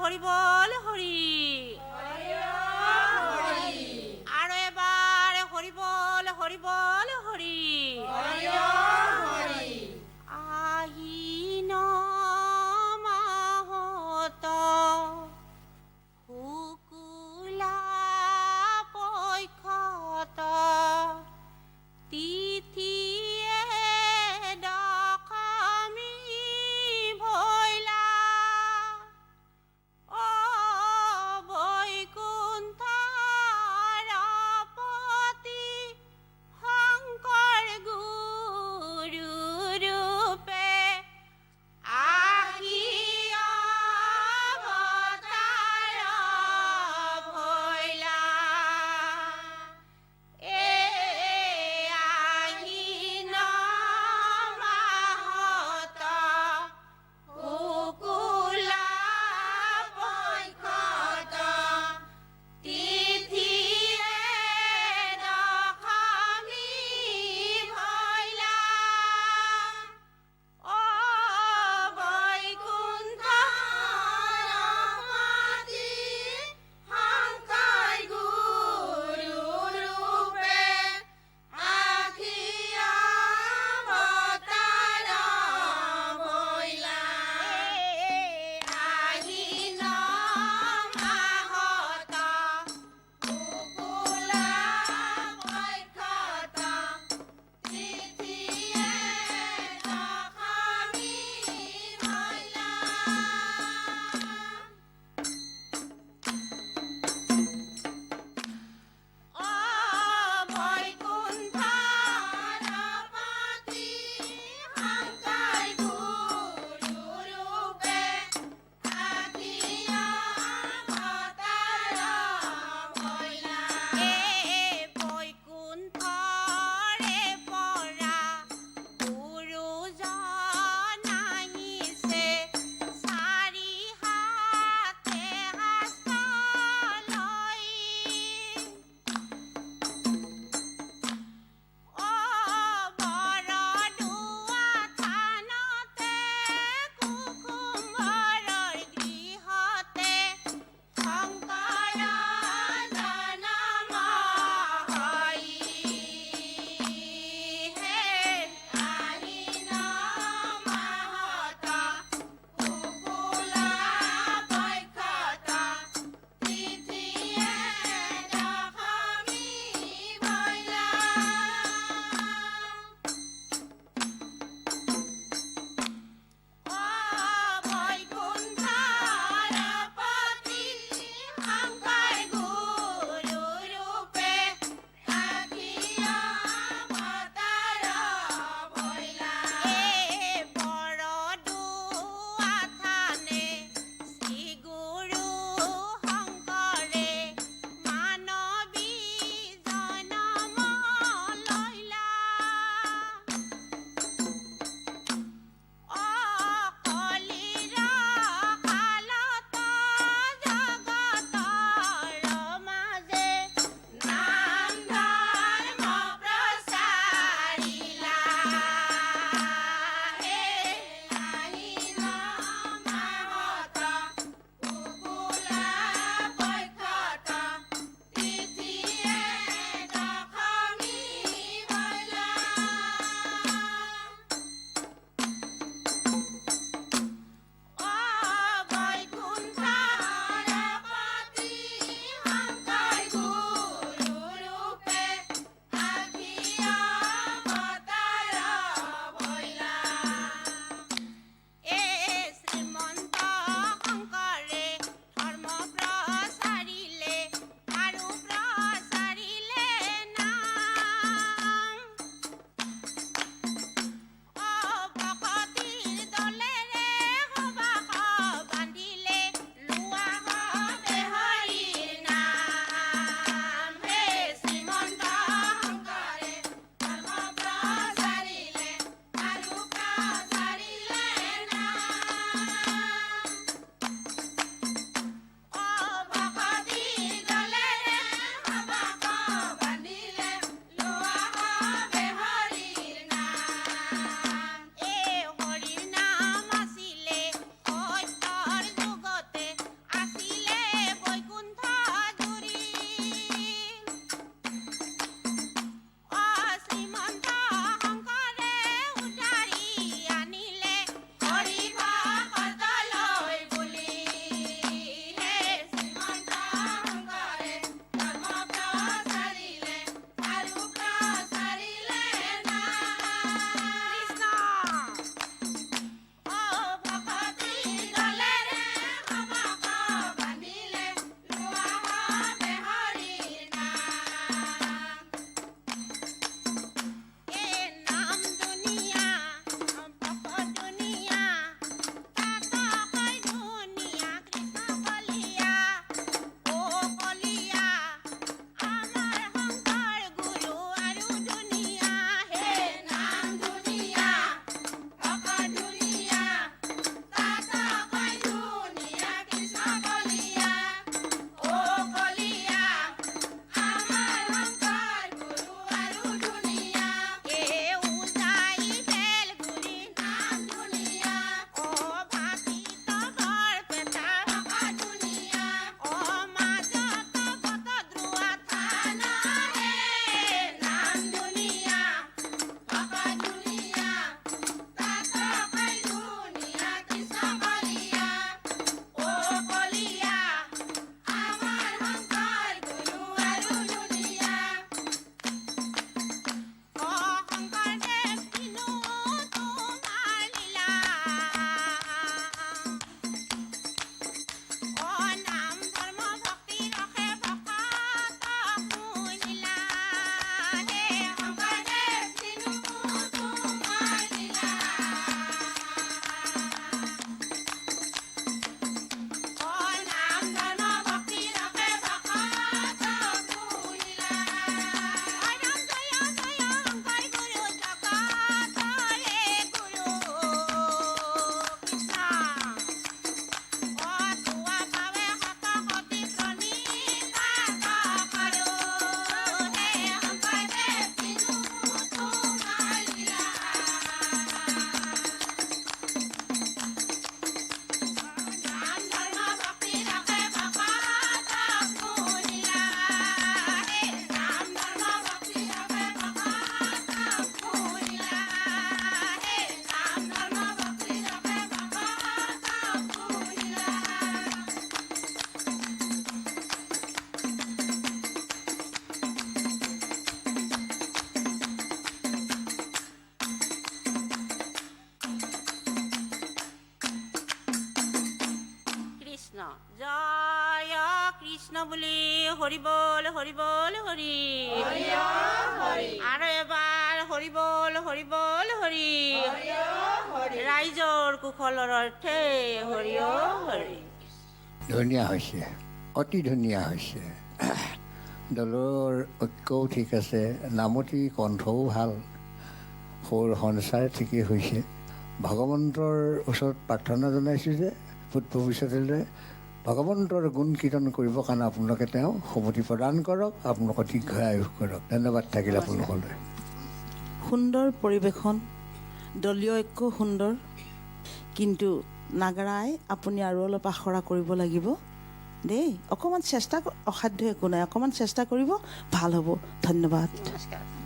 হৰি বল হৰি আৰু এবাৰ হৰি বল হৰি আহিন মাহত শুকুলা পক্ষত তিথিয়ে দশমী ভৈলা অ বৈকুণ্ঠৰ পতি শংকৰ বুলি হৰি বল হৰি বল হৰি আৰু এবাৰ হৰি বল হৰি বল হৰি ৰাইজৰ কুশলৰ অৰ্থে হৰি হৰি। ধুনীয়া হৈছে, অতি ধুনীয়া হৈছে। দলৰ ঐক্যও ঠিক আছে, নামতি কণ্ঠও ভাল, সুৰ সঞ্চাৰ ঠিকেই হৈছে। ভগৱন্তৰ ওচৰত প্ৰাৰ্থনা জনাইছোঁ যে ভৱিষ্যতলৈ ভগৱন্তৰ গুণ কীৰ্তন কৰিবৰ কাৰণে আপোনালোকে তেওঁ সমতি প্ৰদান কৰক, আপোনালোকৰ দীৰ্ঘ আয়ুস কৰক। ধন্যবাদ থাকিল আপোনালোকলৈ। সুন্দৰ পৰিৱেশন, দলীয় ঐক্য সুন্দৰ, কিন্তু নাগাৰাই আপুনি আৰু অলপ আখৰা কৰিব লাগিব দেই। অকণমান চেষ্টা, অসাধ্য একো নাই, অকণমান চেষ্টা কৰিব, ভাল হ'ব। ধন্যবাদ। নমস্কাৰ।